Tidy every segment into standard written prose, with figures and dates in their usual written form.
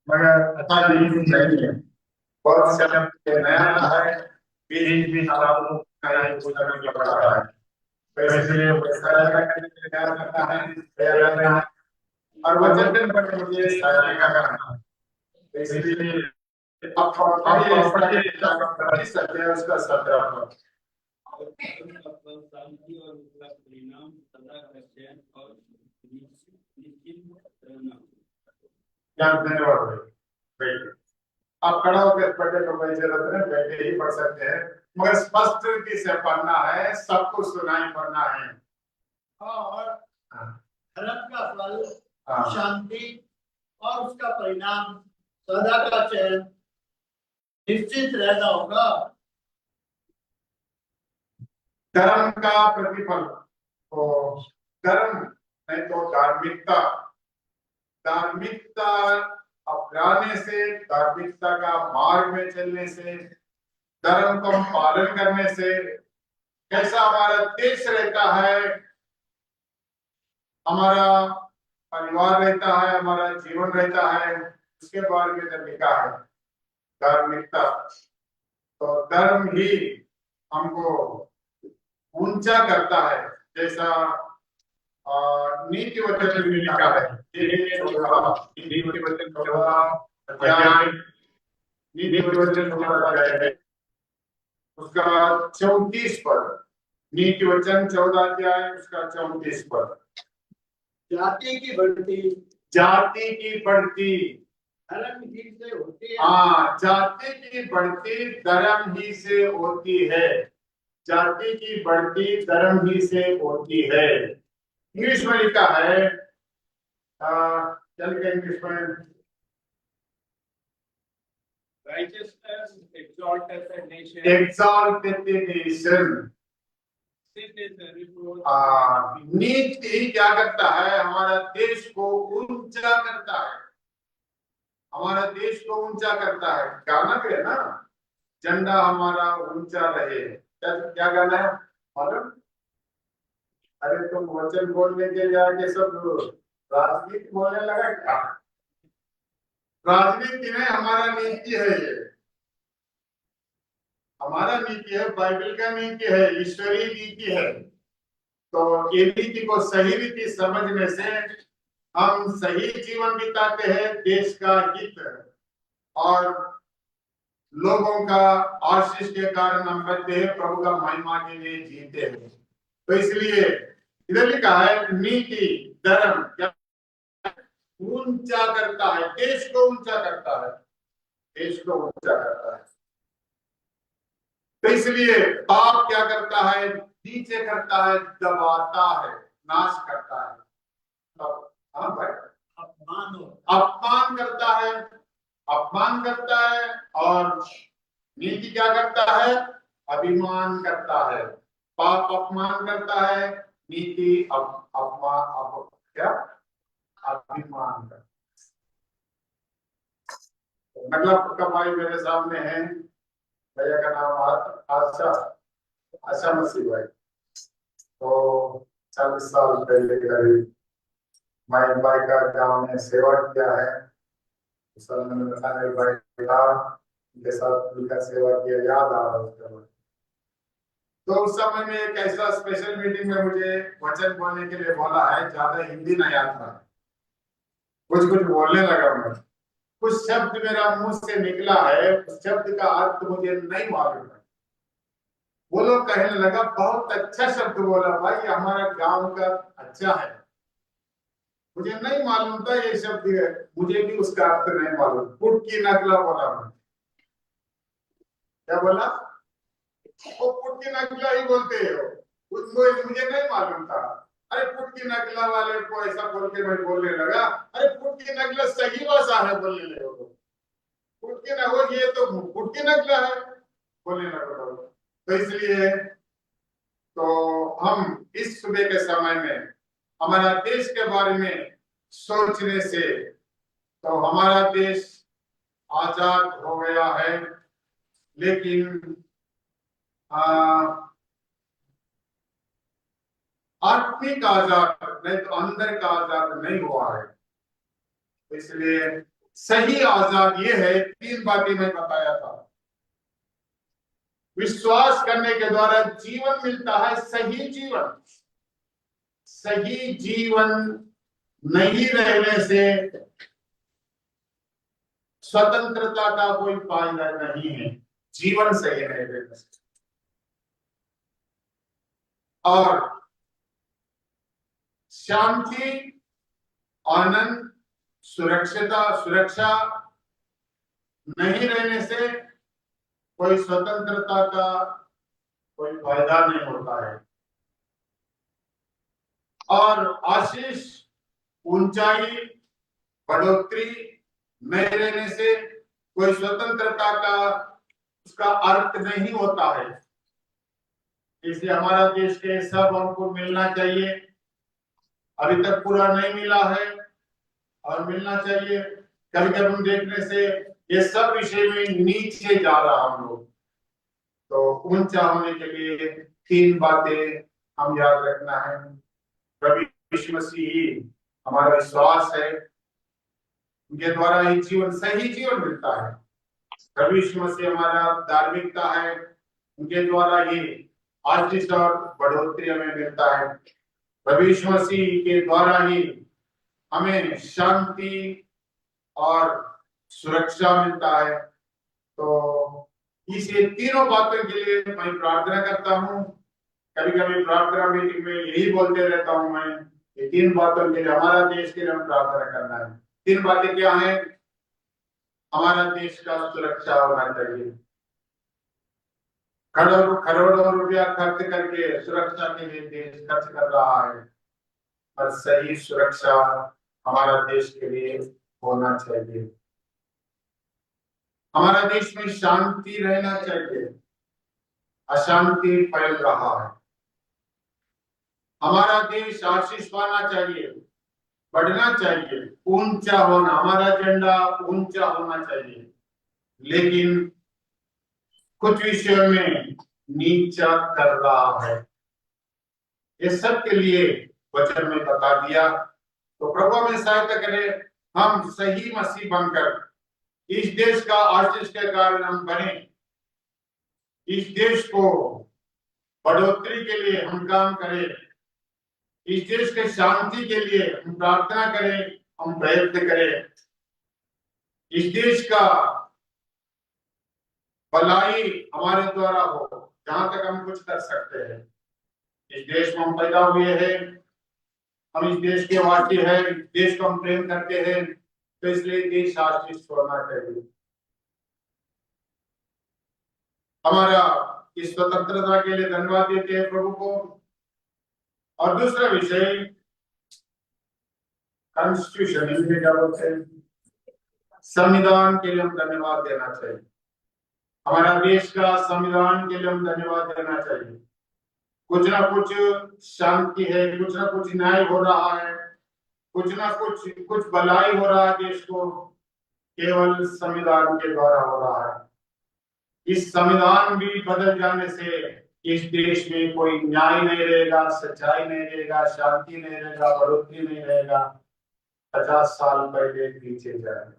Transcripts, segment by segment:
मगर अच्छा दिन नहीं है। बहुत शब्द के नया है, बीच बीच आपको नया कुछ करने पड़ता है। तो इसलिए मुझे सहायता करने के लिए तैयार करता है, तैयार रहना है। और वचन पर मुझे सहायता करना है। तो इसलिए आप पढ़िए, इस तरह के किताब आप पढ़ सकते हैं, उसका 17 शांति और उसका परिणाम सदा का चयन और निश्चित रहना। धन्यवाद भाई। आप खड़ा होकर पढ़ने को कोई जरूरत नहीं, बैठे ही पढ़ सकते हैं, मगर स्पष्ट रीति से पढ़ना है, सबको सुनाई पढ़ना है। और धर्म का फल, हाँ। शांति और उसका परिणाम सदा का चयन निश्चित रहना होगा। धर्म का प्रतिफल तो धर्म नहीं तो धार्मिकता। धार्मिकता अपनाने से, धार्मिकता का मार्ग में चलने से, धर्म को पालन करने से कैसा हमारा देश रहता है, हमारा परिवार रहता है, हमारा जीवन रहता है, उसके बारे में जब लिखा है धार्मिकता। तो धर्म ही हमको ऊंचा करता है। जैसा नीति वचन में लिखा है, नीति वचन 14 अध्याय, नीति वचन 14 अध्याय उसका 34 पद, नीति वचन 14 अध्याय उसका 34 पद। जाति की बढ़ती, जाति की बढ़ती धर्म ही से होती है। हाँ, जाति की बढ़ती धर्म ही से होती है। जाति की बढ़ती धर्म ही से होती है। इंग्लिश में लिखा है, चल के इंग्लिश में, Righteousness exalteth a nation. exalteth a nation. Sin is a reproach. नीति क्या करता है, हमारा देश को ऊंचा करता है। हमारा देश को ऊंचा करता है। गाना भी है ना, झंडा हमारा ऊंचा रहे। क्या गाना है मालूम? अरे तुम वचन बोलने के जाके सब राजनीति बोलने लगा क्या? राजनीति में हमारा नीति है, ये हमारा नीति है, बाइबल का नीति है, ईश्वरीय नीति है। तो ये नीति को सही रीति समझने से हम सही जीवन बिताते हैं, देश का हित और लोगों का आशीष के कारण हम बढ़ते हैं, प्रभु का महिमा के लिए जीते हैं। तो इसलिए इधर लिखा है नीति धर्म क्या ऊंचा करता है, देश को ऊंचा करता है, देश को ऊंचा करता है। तो इसलिए पाप क्या करता है, नीचे करता है, दबाता है, नाश करता है। हाँ भाई, अपमान करता है, अपमान करता है। और नीति क्या करता है, अभिमान करता है। पाप अपमान करता है, नीति अपमान क्या अभिमान करता है। मतलब कमाई मेरे सामने है, भैया का नाम आशा मसीह भाई। तो 40 साल पहले करीब मैं भाई का गांव में सेवा किया है। उस समय मैंने बताया भाई था, उनके साथ मिलकर सेवा किया, याद आ रहा है उसके बाद। तो उस समय में एक ऐसा स्पेशल मीटिंग में मुझे वचन बोलने के लिए बोला है, ज्यादा हिंदी नहीं आता, कुछ कुछ बोलने लगा मैं। कुछ शब्द मेरा मुंह से निकला है, उस शब्द का अर्थ मुझे नहीं मालूम है। वो लोग कहने लगा बहुत अच्छा शब्द बोला भाई, हमारा गांव का अच्छा है। मुझे नहीं मालूम था ये शब्द है, मुझे भी उसका अर्थ नहीं मालूम। पुटकी नकला बोला मैं। क्या बोला? वो पुटकी नकला ही बोलते हो, मुझे नहीं मालूम था। अरे पुटकी नकला वाले को ऐसा बोल के मैं बोलने लगा, अरे पुटकी नकला सही भाषा है बोलने लगे। पुटकी न हो, ये तो पुटकी नकला है बोलने लगा। तो इसलिए तो हम इस सुबह के समय में हमारा देश के बारे में सोचने से, तो हमारा देश आजाद हो गया है, लेकिन आत्मिक आजाद नहीं, तो अंदर का आजाद नहीं हुआ है। इसलिए सही आजाद ये है, 3 बातें मैं बताया था। विश्वास करने के द्वारा जीवन मिलता है, सही जीवन। सही जीवन नहीं रहने से स्वतंत्रता का कोई फायदा नहीं है, जीवन सही नहीं रहने से। और शांति, आनंद, सुरक्षा नहीं रहने से कोई स्वतंत्रता का कोई फायदा नहीं होता है। और आशीष, ऊंचाई, बढ़ोतरी नहीं रहने से कोई स्वतंत्रता का उसका अर्थ नहीं होता है। इसलिए हमारा देश के सब हमको मिलना चाहिए, अभी तक पूरा नहीं मिला है और मिलना चाहिए। कभी कभी हम देखने से ये सब विषय में नीचे जा रहा हम लोग। तो ऊंचा होने के लिए 3 बातें हम याद रखना है। प्रभु यीशु मसीह ही हमारा विश्वास है, उनके द्वारा ही जीवन, सही जीवन मिलता है। प्रभु यीशु मसीह हमारा धार्मिकता है, उनके द्वारा ही आशीष और बढ़ोतरी हमें मिलता है। प्रभु यीशु मसीह के द्वारा ही हमें शांति और सुरक्षा मिलता है। तो इस ये तीनों बातों के लिए मैं प्रार्थना करता हूँ। कभी कभी प्रार्थना मीटिंग में यही बोलते रहता हूँ मैं, ये 3 बातों के लिए, हमारा देश के लिए हम प्रार्थना करना है। 3 बातें क्या हैं? हमारा देश का सुरक्षा होना चाहिए। करोड़ों रुपया खर्च करके सुरक्षा के लिए देश खर्च कर रहा है, पर सही सुरक्षा हमारा देश के लिए होना चाहिए। हमारा देश में शांति रहना चाहिए, अशांति फैल रहा है। हमारा देश आशीष पाना चाहिए, बढ़ना चाहिए, ऊंचा होना, हमारा झंडा ऊंचा होना चाहिए। लेकिन कुछ विषयों में नीचा कर रहा है। ये सब के लिए वचन में बता दिया। तो प्रभु हमें सहायता करे, हम सही मसीह बनकर इस देश का आशीष के कारण हम बने। इस देश को बढ़ोतरी के लिए हम काम करें, इस देश के शांति के लिए हम प्रार्थना करें, हम प्रयत्न करें। इस देश का भलाई हमारे द्वारा हो, जहां तक हम कुछ कर सकते हैं। इस देश में हम पैदा हुए हैं, हम इस देश के वासी हैं, इस देश को हम प्रेम करते हैं, तो इसलिए देश आशीष होना चाहिए। हमारा इस स्वतंत्रता के लिए धन्यवाद देते हैं प्रभु को। और दूसरा विषय कॉन्स्टिट्यूशन, इसमें क्या बोलते हैं, संविधान के लिए हम धन्यवाद देना चाहिए। हमारा देश का संविधान के लिए हम धन्यवाद देना चाहिए। कुछ ना कुछ शांति है, कुछ ना कुछ न्याय हो रहा है, कुछ ना कुछ भलाई हो रहा है देश को, केवल संविधान के द्वारा हो रहा है। इस संविधान भी बदल जाने से इस देश में कोई न्याय नहीं रहेगा, सच्चाई नहीं रहेगा, शांति नहीं रहेगा, बढ़ोतरी नहीं रहेगा। 50 साल पहले पीछे जाएगा।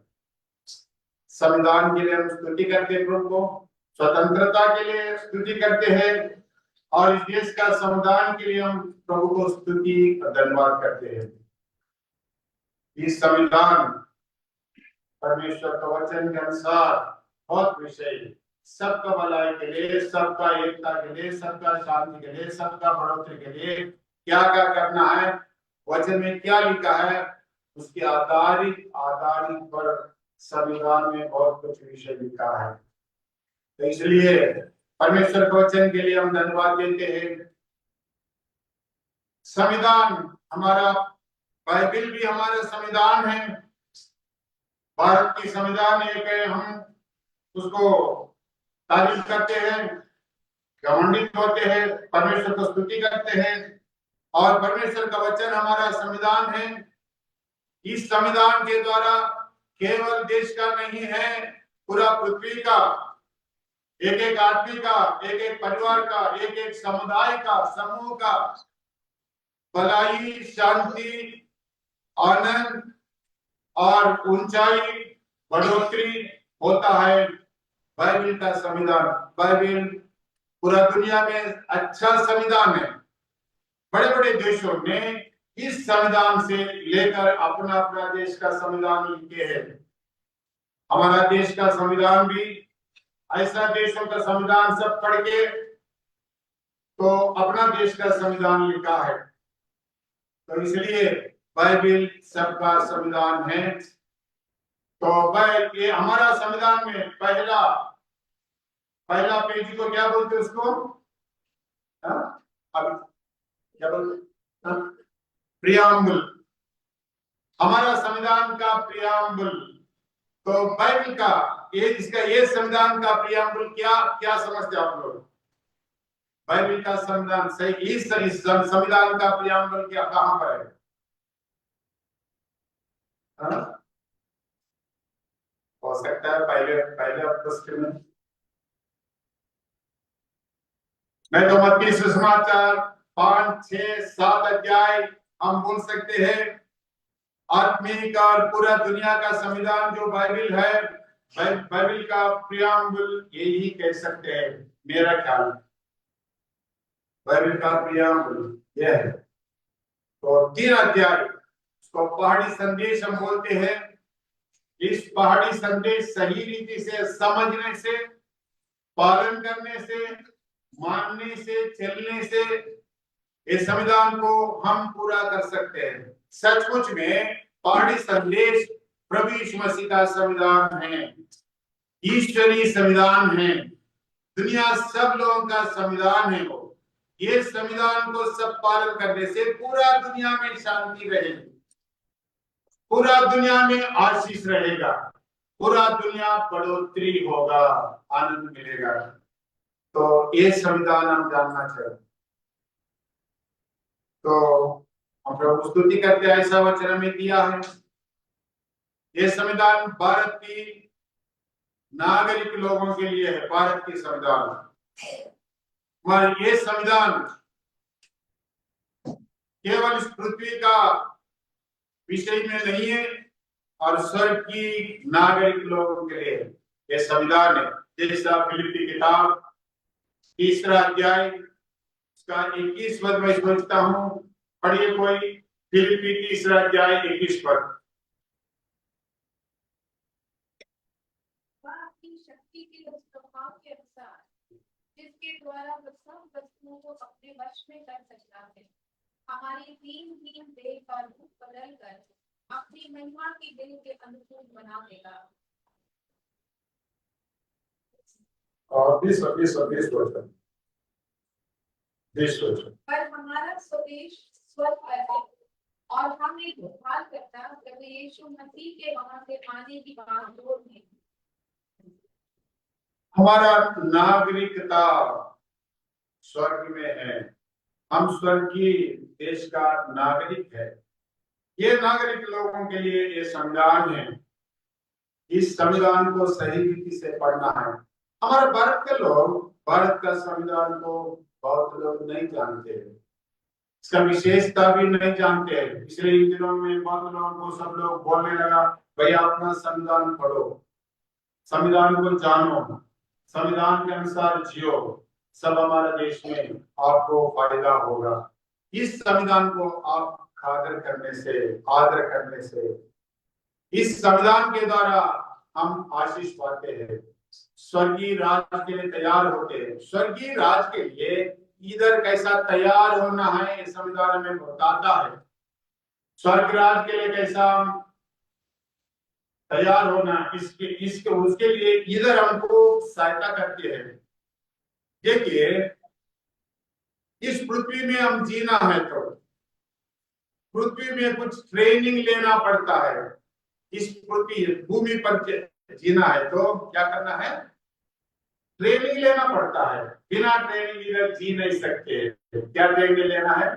संविधान के लिए हम स्तुति करते हैं प्रभु को, स्वतंत्रता के लिए स्तुति करते हैं, और इस देश का संविधान के लिए हम प्रभु को स्तुति और धन्यवाद करते हैं। इस संविधान परमेश्वर का वचन के अनुसार बहुत विषय, सबका भलाई के लिए, सबका एकता के लिए, सबका शांति के लिए, सबका बढ़ोतरी के लिए क्या क्या करना है, वचन में क्या लिखा है, उसके आधारित पर संविधान में बहुत कुछ विषय लिखा है। तो इसलिए परमेश्वर के वचन के लिए हम धन्यवाद देते हैं। संविधान हमारा, बाइबल भी हमारा संविधान है, भारत की संविधान एक है। हम उसको तारीफ करते हैं, घमंडित होते हैं, परमेश्वर को स्तुति करते हैं, और परमेश्वर का वचन हमारा संविधान है। इस संविधान के द्वारा केवल देश का नहीं है, पूरा पृथ्वी का, एक एक आदमी का, एक एक परिवार का, एक एक समुदाय का, समूह का भलाई, शांति, आनंद और ऊंचाई बढ़ोतरी होता है बाइबिल का संविधान। बाइबिल पूरा दुनिया में अच्छा संविधान है। बड़े बड़े देशों ने इस संविधान से लेकर अपना अपना देश का संविधान लिखे हैं। हमारा देश का संविधान भी ऐसा देशों का संविधान सब पढ़ के तो अपना देश का संविधान लिखा है। तो इसलिए बाइबिल सबका संविधान है। तो ये हमारा संविधान में पहला पेज को क्या बोलते हैं उसको? अब क्या बोलते? प्रियाम्बल। हमारा संविधान का प्रियाम्बल। तो बाइबल का ये संविधान का प्रियाम्बल क्या क्या समझते आप लोग? बाइबल का संविधान सही इस संविधान का प्रियाम्बल क्या कहां पर है? हो सकता है पहले पहले प्रश्न में मैं तो मत्ती सुसमाचार 5, 6, 7 अध्याय हम बोल सकते हैं। आत्मिक और पूरा दुनिया का संविधान जो बाइबल है, बाइबल का प्रियाम्बल यही कह सकते हैं मेरा ख्याल। बाइबल का प्रियाम्बल यह है। तो 3 अध्याय उसको पहाड़ी संदेश हम बोलते हैं। इस पहाड़ी संदेश सही रीति से समझने से, पालन करने से, मानने से, चलने से इस संविधान को हम पूरा कर सकते हैं। सचमुच में पहाड़ी संदेश प्रभु यीशु मसीह का संविधान है, ईश्वरीय संविधान है, दुनिया सब लोगों का संविधान है। वो ये संविधान को सब पालन करने से पूरा दुनिया में शांति रहेगी, पूरा दुनिया में आशीष रहेगा, पूरा दुनिया बढ़ोतरी होगा, आनंद मिलेगा। तो ये संविधान हम जानना चाहिए। तो हम प्रभु स्तुति करते हैं, ऐसा वचन में दिया है। ये संविधान भारत की नागरिक लोगों के लिए है, भारत की संविधान। और ये संविधान केवल इस पृथ्वी का विषय में नहीं है और स्वर्ग की नागरिक लोगों के लिए ये संविधान है। जैसा फिलिप्पी किताब 3 अध्याय उसका 21 पद मैं समझता हूँ, पढ़िए कोई, फिलिप्पी 3 अध्याय 21 पद। शक्ति के उस प्रभाव के अनुसार जिसके द्वारा वह सब वस्तुओं को अपने वश में कर सकता है, हमारी दीन देह का रूप बदल कर अपनी महिमा के दिल के अनुकूल बना देगा। और 20 वचन पर हमारा स्वदेश स्वर्ग है और हम एक उद्धारकर्ता प्रभु यीशु मसीह के वहां से आने की बागडोर में। हमारा नागरिकता स्वर्ग में है, हम स्वर्गीय देश का नागरिक है। ये नागरिक लोगों के लिए ये संविधान है। इस संविधान को सही रीति से पढ़ना है। हमारे भारत के लोग भारत का संविधान को बहुत लोग नहीं जानते हैं, इसका विशेषता भी नहीं जानते हैं। इसलिए इन दिनों में बहुत लोगों को सब लोग बोलने लगा, भैया अपना संविधान पढ़ो, संविधान को जानो, संविधान के अनुसार जियो, सब हमारे देश में आपको फायदा होगा। इस संविधान को आप आदर करने से इस संविधान के द्वारा हम आशीष पाते हैं, स्वर्गीय राज के लिए तैयार होते हैं। स्वर्गीय राज के लिए इधर कैसा तैयार होना है इस संविधान में बताता है। स्वर्ग राज के लिए कैसा तैयार होना, उसके लिए इधर हमको सहायता करते हैं। देखिए, इस पृथ्वी में हम जीना है तो पृथ्वी में कुछ ट्रेनिंग लेना पड़ता है। इस पृथ्वी भूमि पर जीना है तो क्या करना है? ट्रेनिंग लेना पड़ता है। बिना ट्रेनिंग इधर जी नहीं सकते। क्या ट्रेनिंग लेना है?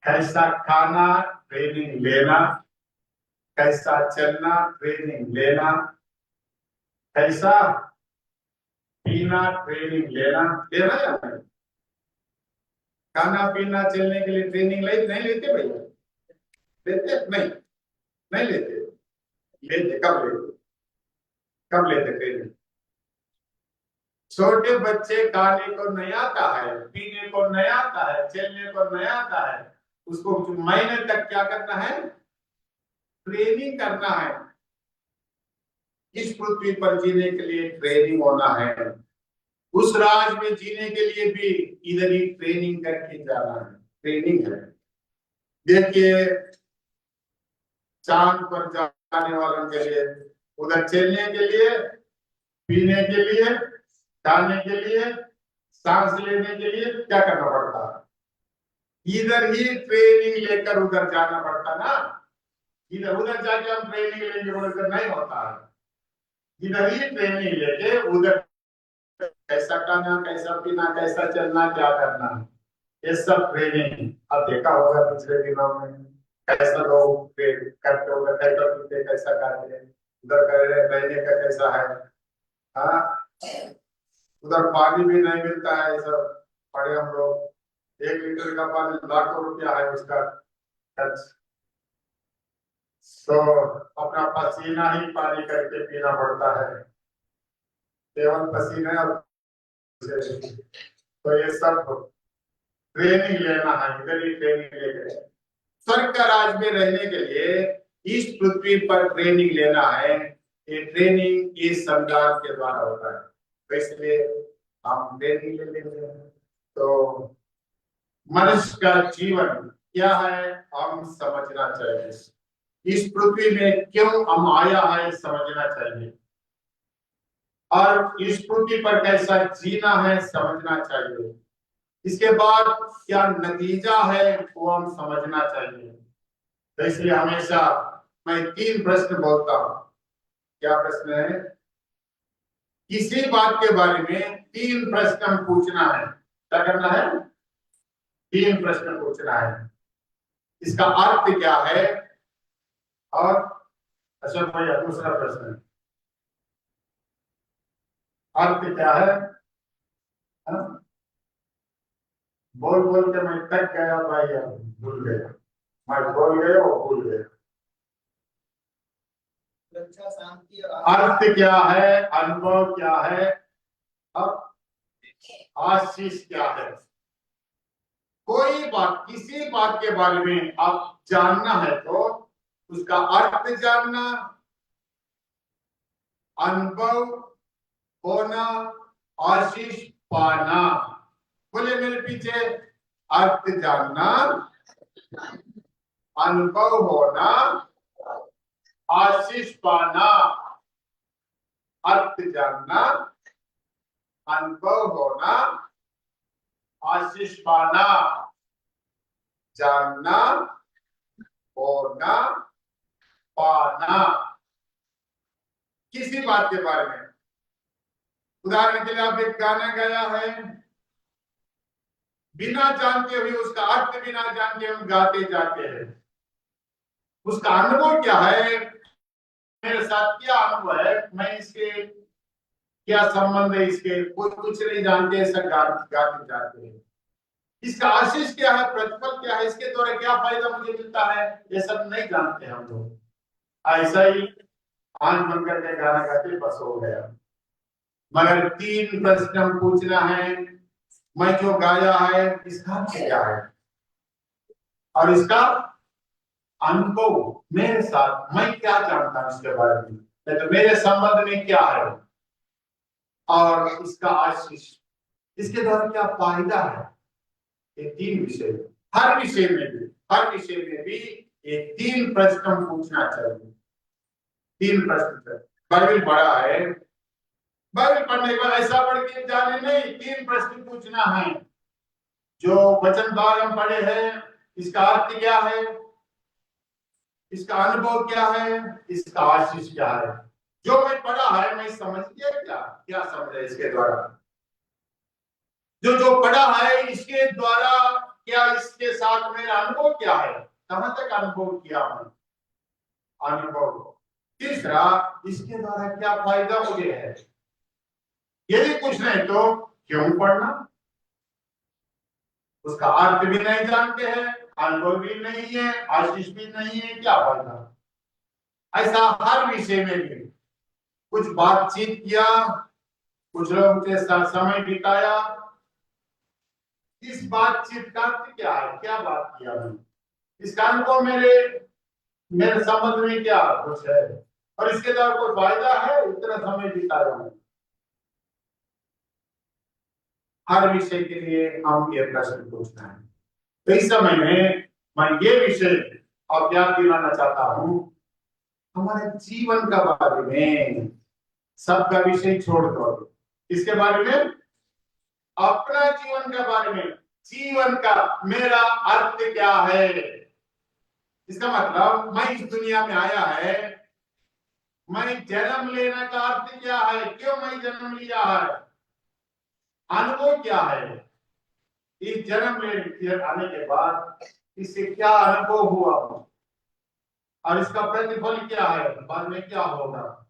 कैसा खाना ट्रेनिंग लेना, कैसा चलना ट्रेनिंग लेना, कैसा पीना ट्रेनिंग लेना या नहीं? खाना पीना चलने के लिए ट्रेनिंग नहीं लेते भैया? लेते नहीं लेते। लेते, कब लेते ट्रेनिंग? छोटे बच्चे खाने को नहीं आता है, पीने को नहीं आता है, चलने को नहीं आता है, उसको महीने तक क्या करना है? ट्रेनिंग करना है। इस पृथ्वी पर जीने के लिए ट्रेनिंग होना है, उस राज में जीने के लिए भी इधर ही ट्रेनिंग करके जाना है। ट्रेनिंग है। देखिए चांद पर जाने वालों के लिए, उधर चलने के लिए, पीने के लिए, खाने के लिए, सांस लेने के लिए क्या करना पड़ता है? इधर ही ट्रेनिंग लेकर उधर जाना पड़ता ना। इधर उधर जाके हम ट्रेनिंग लेंगे उधर नहीं होता है। इधर ही ट्रेनिंग लेके उधर कैसा खाना, कैसा पीना, कैसा चलना, क्या करना है, ये सब ट्रेनिंग। अब देखा होगा पिछले दिनों में कैसा लोग करते होगा, कैसा पीते, कैसा खाते, उधर रहने का कैसा है। हाँ, उधर पानी भी नहीं मिलता है। ये सब पढ़े हम लोग, 1 लीटर का पानी लाखों रुपया है उसका खर्च। तो अपना पसीना ही पानी करके पीना पड़ता है, केवल पसीने। और तो ये सब ट्रेनिंग लेना है, इधर ही ट्रेनिंग लेके स्वर्ग का राज में रहने के लिए इस पृथ्वी पर ट्रेनिंग लेना है। ये ट्रेनिंग इस संसार के द्वारा होता है, तो इसलिए हम ट्रेनिंग ले लेंगे। तो मनुष्य का जीवन क्या है हम समझना चाहिए। इस पृथ्वी में क्यों हम आया है समझना चाहिए, और इस पृथ्वी पर कैसा जीना है समझना चाहिए। इसके बाद क्या नतीजा है वो हम समझना चाहिए। तो इसलिए हमेशा मैं 3 प्रश्न बोलता हूं। क्या प्रश्न है? किसी बात के बारे में 3 प्रश्न हम पूछना है। क्या करना है? 3 प्रश्न पूछना है। इसका अर्थ क्या है? और अच्छा भैया दूसरा प्रश्न, अर्थ क्या है? हाँ? बोल बोल के मैं थक गया भाई, अब भूल गया। मैं बोल गया वो भूल गया। अर्थ क्या है, अनुभव क्या है, अब आशीष क्या है? कोई बात, किसी बात के बारे में आप जानना है तो उसका अर्थ जानना, अनुभव होना, आशीष पाना। बोले मेरे पीछे, अर्थ जानना, अनुभव होना, आशीष पाना। अर्थ जानना, अनुभव होना, आशीष पाना। जानना, होना, पाना, किसी बात के बारे में। उदाहरण के लिए आप एक गाना गाया है, बिना जानते हुए उसका अर्थ बिना जानते हम गाते जाते हैं। उसका अनुभव क्या है, मेरे साथ क्या अनुभव है, मैं इसके क्या संबंध है, इसके कुछ नहीं जानते, ऐसा गाते जाते हैं। इसका आशीष क्या है, प्रतिफल क्या है, इसके द्वारा क्या फायदा मुझे मिलता है, ये सब नहीं जानते हम लोग। ऐसा ही आंख बंद करके गाना गाते बस हो गया। मगर 3 प्रश्न हम पूछना है, मैं जो गाया है इसका क्या है, और इसका अनुभव मेरे साथ मैं क्या जानता हूं इसके बारे में, तो मेरे संबंध में क्या है, और इसका आशीष, इसके द्वारा क्या फायदा है। ये 3 विषय, हर विषय में भी ये 3 प्रश्न हम पूछना चाहिए। 3 प्रश्न। बाइबल बड़ा है, बाइबल पढ़ने के बाद ऐसा पढ़ के जाने नहीं, 3 प्रश्न पूछना है। जो वचन भाग हम पढ़े हैं इसका अर्थ क्या है, इसका अनुभव क्या है, इसका आशीष क्या है। जो मैं पढ़ा है मैं समझ गया, क्या समझा इसके द्वारा, जो पढ़ा है इसके द्वारा क्या, इसके साथ मेरा अनुभव क्या है, कहां तक अनुभव किया मैं, अनुभव। तीसरा, इसके द्वारा क्या फायदा मुझे है। यदि कुछ नहीं तो क्यों पढ़ना, उसका अर्थ भी नहीं जानते हैं, अनुभव भी नहीं है, आशीष भी नहीं है, क्या फायदा। ऐसा हर विषय में भी कुछ बातचीत किया, कुछ लोगों के साथ समय बिताया। इस बातचीत का अर्थ क्या है, क्या बात किया मैंने, इसका अनुभव मेरे मेरे संबंध में क्या कुछ है, और इसके द्वारा कोई फायदा है, इतना समय बिताया मैंने। हर विषय के लिए हम ये प्रश्न पूछना है। तो इस समय में मैं ये विषय अब याद दिलाना चाहता हूं, हमारे जीवन का बारे में। सबका विषय छोड़ दो, इसके बारे में, अपना जीवन के बारे में। जीवन का मेरा अर्थ क्या है, इसका मतलब मैं इस दुनिया में आया है, मैं जन्म लेने का अर्थ क्या है, क्यों मैं जन्म लिया है, अनुभव क्या है, इस जन्म लेने आने के बाद इससे क्या अनुभव हुआ और इसका प्रतिफल क्या है, बाद में क्या होगा,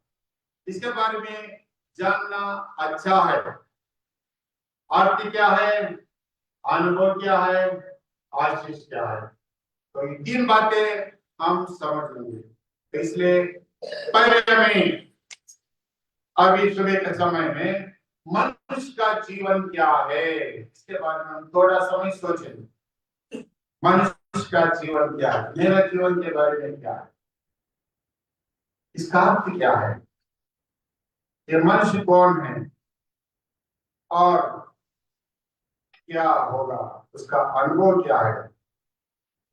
इसके बारे में जानना अच्छा है। अर्थ क्या है, अनुभव क्या है, आशीष क्या है, तो ये तीन बातें हम समझ लेंगे। तो इसलिए पहले में अभी सुबह के समय में मनुष्य का जीवन क्या है, इसके बारे में हम थोड़ा समय सोचेंगे। मनुष्य का जीवन क्या है, मेरा जीवन के बारे में क्या है, इसका अर्थ क्या है, ये मनुष्य कौन है और क्या होगा, उसका अनुभव क्या है,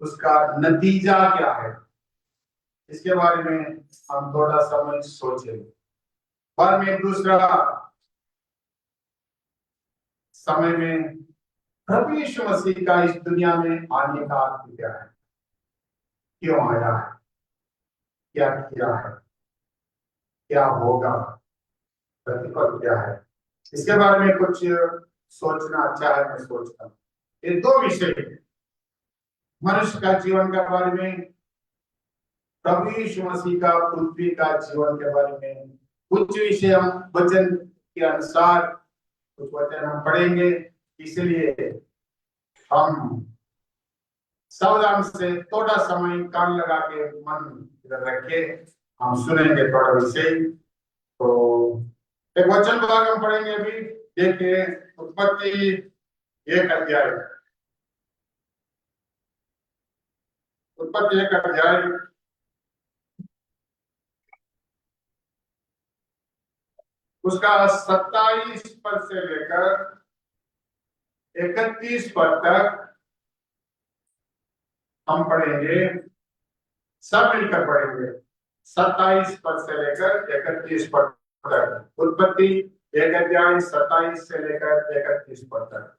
उसका नतीजा क्या है, इसके बारे में हम थोड़ा समय सोचेंगे। बाद में दूसरा समय में प्रभु यीशु मसीह का इस दुनिया में आने का अर्थ क्या है, क्यों आया है, क्या किया है, क्या होगा, प्रतिफल क्या है, इसके बारे में कुछ सोचना अच्छा है। मैं सोचता हूँ ये दो विषय, मनुष्य का जीवन के बारे में, प्रभु यीशु मसीह का पृथ्वी का जीवन के बारे में कुछ विषय हम वचन के अनुसार कुछ वचन हम पढ़ेंगे। इसलिए हम सावधान से थोड़ा समय कान लगा के मन इधर रखे, हम सुनेंगे थोड़ा विषय। तो एक वचन भाग हम पढ़ेंगे अभी, देखिए उत्पत्ति 1 अध्याय, उत्पत्ति 1 अध्याय उसका 27 पद से लेकर 31 पद तक हम पढ़ेंगे, सब मिलकर पढ़ेंगे। 27 पद से लेकर 31 पद तक, उत्पत्ति 1 अध्याय 27 से लेकर 31 पद तक,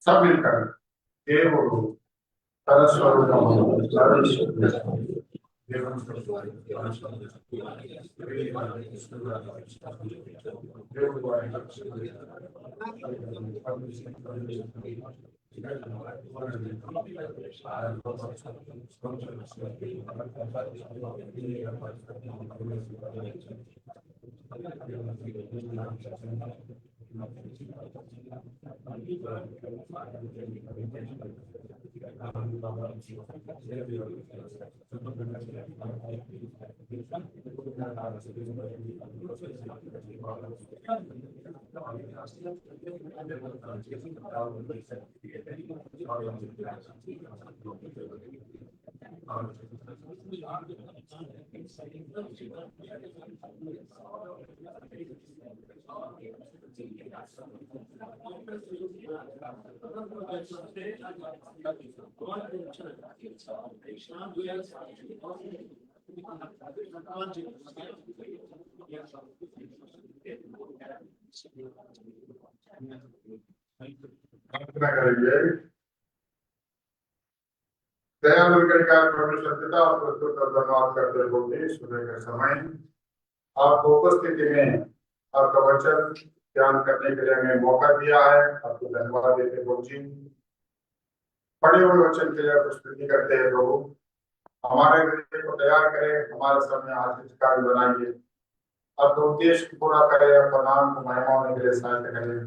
सब मिलकर। देव प्रार्थना करेंगे। दयालु करके परमेश्वर पिता आपको स्तुति और धन्यवाद करते हुए सुबह के समय आपको उपस्थिति में आपका वचन ध्यान करने के लिए हमें मौका दिया है, आपको धन्यवाद देते प्रभु जी। पढ़े हुए वचन के लिए आपको स्तुति करते हैं प्रभु, हमारे हृदय को तैयार करें, हमारे सामने आशीषकारी बनाइए, आपका उद्देश्य को पूरा करें, आपका नाम को महिमा होने के लिए सहायता करें।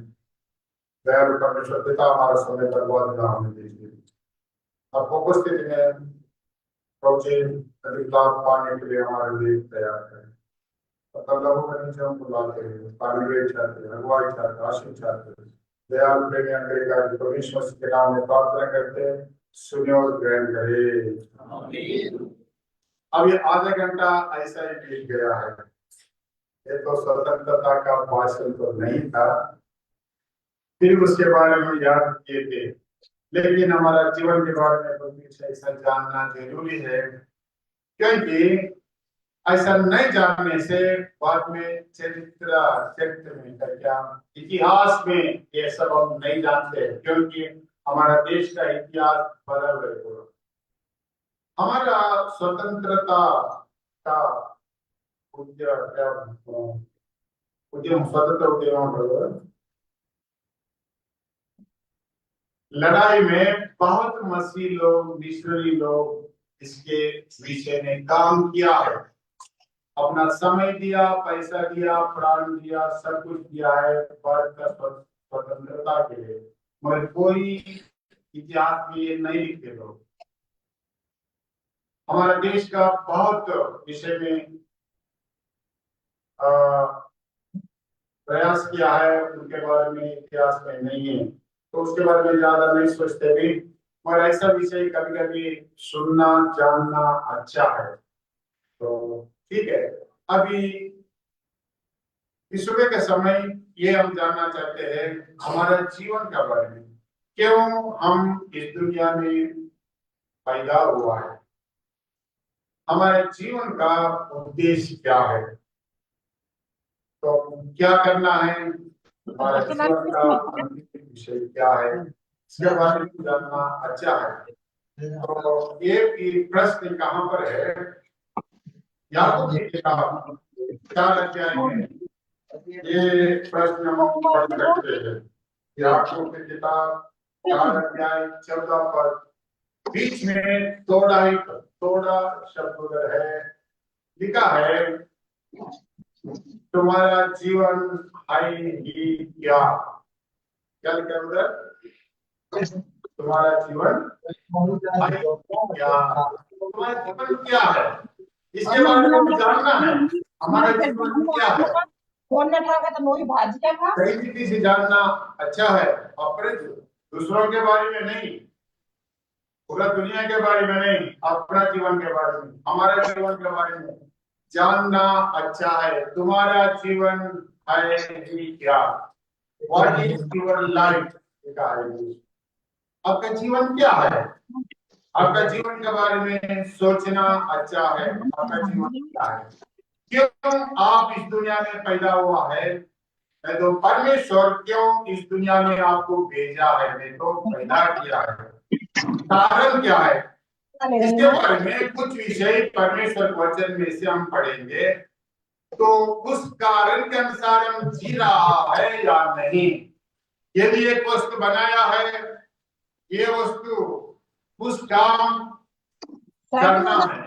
दयालु परमेश्वर पिता हमारा समय बर्बाद ना होने दीजिए, आपको उपस्थिति में पहुंचे लाभ पाने के लिए हमारे लिए तैयार करें। तब लोगों के नीचे हम बुलाते हैं, पानी चाहते हैं, अगुवाई चाहते हैं, आशीष चाहते हैं। दयालु प्रेमी अंग्रेजा जी परमेश्वर के नाम में प्रार्थना करते हैं, सुने और ग्रहण करे। अब ये आधा घंटा ऐसा ही बीत गया है। ये तो स्वतंत्रता का भाषण तो नहीं था, फिर उसके बारे में याद किए थे, लेकिन हमारा जीवन के बारे में कुछ ऐसा जानना जरूरी है, क्योंकि ऐसा नहीं जानने से बाद में चरित्र में क्या इतिहास में ये सब हम नहीं जानते, क्योंकि हमारा देश का इतिहास बदल रहे हो। हमारा स्वतंत्रता का उद्यम स्वतंत्र उद्यम लड़ाई में बहुत मसीही लोग, मिशनरी लोग इसके विषय में काम किया है, अपना समय दिया, पैसा दिया, प्राण दिया, सब कुछ दिया है भारत का स्वतंत्रता के लिए, मगर कोई इतिहास में ये नहीं लिखते लोग। हमारे देश का बहुत विषय में प्रयास किया है, उनके बारे में इतिहास में नहीं है, तो उसके बारे में ज्यादा नहीं सोचते भी, मगर ऐसा विषय कभी कभी सुनना जानना अच्छा है। तो ठीक है, अभी इस सुबह के समय ये हम जानना चाहते हैं हमारा जीवन के बारे में, क्यों हम इस दुनिया में पैदा हुआ है, हमारे जीवन का उद्देश्य क्या है, तो क्या करना है, हमारे जीवन का अंतिम विषय क्या है, इसके बारे में जानना अच्छा है। तो ये प्रश्न कहाँ पर है, याकूब की किताब 4 अध्याय में ये प्रश्न हम पढ़ सकते हैं। याकूब की किताब 4 अध्याय 14 पर बीच में थोड़ा शब्द उधर है, लिखा है तुम्हारा जीवन है ही क्या लिखा है उधर, तुम्हारा जीवन है क्या, तुम्हारा जीवन क्या है, इसके बारे में जानना है, हमारा जीवन क्या है। फोन में था तो नोई भाजी क्या था, सही रीति से जानना अच्छा है, अपने दूसरों के बारे में नहीं, पूरा दुनिया के बारे में नहीं, अपना जीवन के बारे में, हमारे जीवन के बारे में जानना अच्छा है। तुम्हारा जीवन है ही क्या, व्हाट इज योर लाइफ, आपका जीवन क्या है, आपका जीवन के बारे में सोचना अच्छा है। आपका जीवन क्या है, क्यों आप इस दुनिया में पैदा हुआ है, तो परमेश्वर क्यों इस दुनिया में आपको भेजा है, नहीं तो पैदा किया है, कारण क्या है, इसके बारे में कुछ विषय परमेश्वर वचन में से हम पढ़ेंगे, तो उस कारण के अनुसार हम जी रहा है या नहीं। यदि एक वस्तु बनाया है, ये वस्तु उस काम करना है,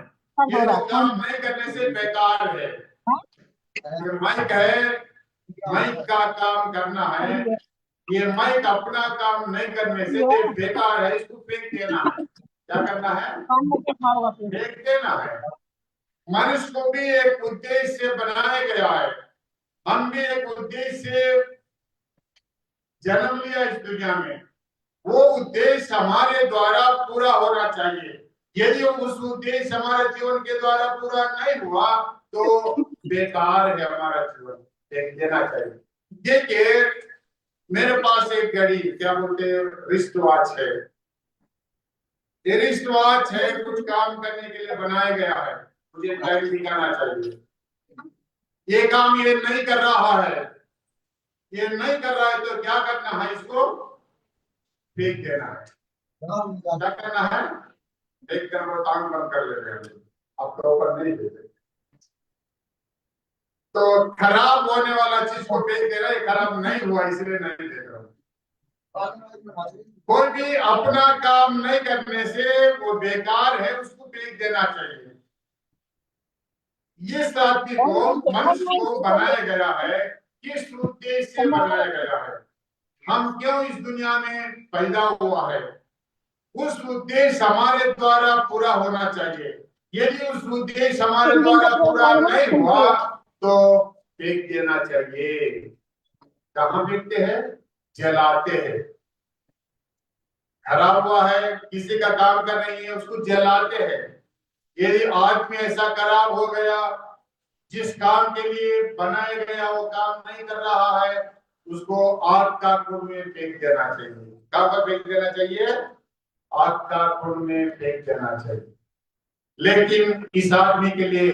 ये वो काम नहीं करने से बेकार है, माइक है, माइक का काम करना है, ये माइक अपना काम नहीं करने से बेकार है, इसको फेंक देना है। क्या करना है, फेंक देना है। मनुष्य को भी एक उद्देश्य से बनाया गया है, हम भी एक उद्देश्य से जन्म लिया इस दुनिया में, वो उद्देश्य हमारे द्वारा पूरा होना चाहिए। यदि उस उद्देश्य हमारे जीवन के द्वारा पूरा नहीं हुआ तो बेकार है हमारा जीवन, फेंक देना चाहिए। देखिए मेरे पास एक घड़ी, क्या बोलते हैं, रिस्ट वॉच है, ये रिस्ट वॉच है, कुछ काम करने के लिए बनाया गया है, मुझे टाइम दिखाना चाहिए। ये काम ये नहीं कर रहा है, ये नहीं कर रहा है, तो क्या करना है, इसको फेंक देना है। क्या करना है, फेंक कर वो टांग बंद कर लेते हैं, आपका ऊपर नहीं देते। तो खराब होने वाला चीज को फेंक दे रहा है, खराब नहीं हुआ इसलिए नहीं देख रहा। कोई भी अपना काम नहीं करने से वो बेकार है, उसको फेंक देना चाहिए। ये साथी को मनुष्य को बनाया गया है, किस उद्देश्य से बनाया गया है, हम क्यों इस दुनिया में पैदा हुआ है, उस उद्देश्य हमारे द्वारा पूरा होना चाहिए। यदि उस उद्देश्य हमारे द्वारा पूरा नहीं हुआ तो फेंक देना चाहिए। कहाँ फेंकते हैं? जलाते हैं। खराब हुआ है, किसी का काम कर नहीं है, उसको जलाते हैं। यदि आज में ऐसा खराब हो गया, जिस काम के लिए बनाया गया वो काम नहीं कर रहा है, उसको आग का कुंड में फेंक देना चाहिए। कहाँ पर फेंक देना चाहिए? आग का कुंड में फेंक देना चाहिए। लेकिन इस आदमी के लिए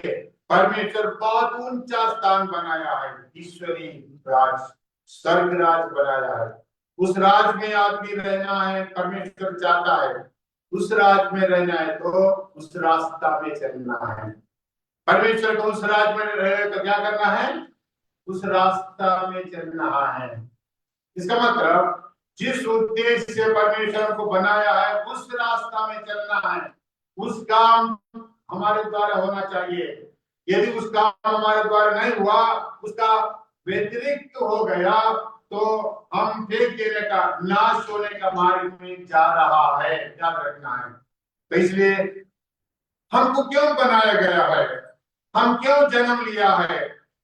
परमेश्वर बहुत ऊंचा स्थान बनाया है, ईश्वरी राज, स्वर्ग राज बनाया है। उस राज में आदमी रहना है, परमेश्वर चाहता है उस राज में रहना है तो उस रास्ता में चलना है। परमेश्वर को उस राज में रहे तो क्या करना है? उस रास्ता में चलना है। इसका मतलब जिस उद्देश्य से परमेश्वर को बनाया है उस रास्ता में चलना है। उस काम हमारे द्वारा होना चाहिए। यदि उस काम हमारे द्वारा नहीं हुआ, उसका व्यतिरिक्त हो गया, तो हम फेंक देने का, नाश होने का मार्ग में जा रहा है। याद रखना है। तो इसलिए हमको क्यों बनाया गया है, हम क्यों जन्म लिया है,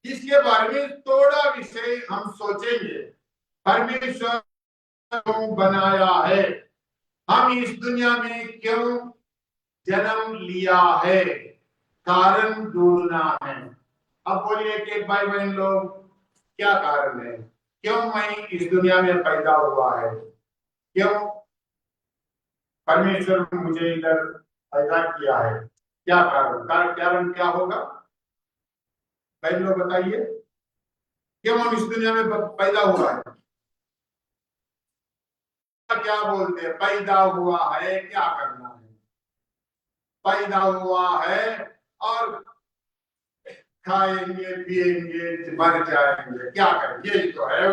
इसके बारे में थोड़ा विषय हम सोचेंगे। परमेश्वर क्यों बनाया है, हम इस दुनिया में क्यों जन्म लिया है, कारण ढूंढना है। अब बोलिए कि भाई बहन लोग, क्या कारण है, क्यों मैं इस दुनिया में पैदा हुआ है, क्यों परमेश्वर ने मुझे इधर पैदा किया है, क्या कारण? कारण क्या होगा? बहन लोग बताइए, क्यों हम इस दुनिया में पैदा हुआ है? क्या बोलते हैं? पैदा हुआ है, क्या करना है? पैदा हुआ है और खाएंगे पिएंगे मर जाएंगे, क्या करेंगे? यही तो है।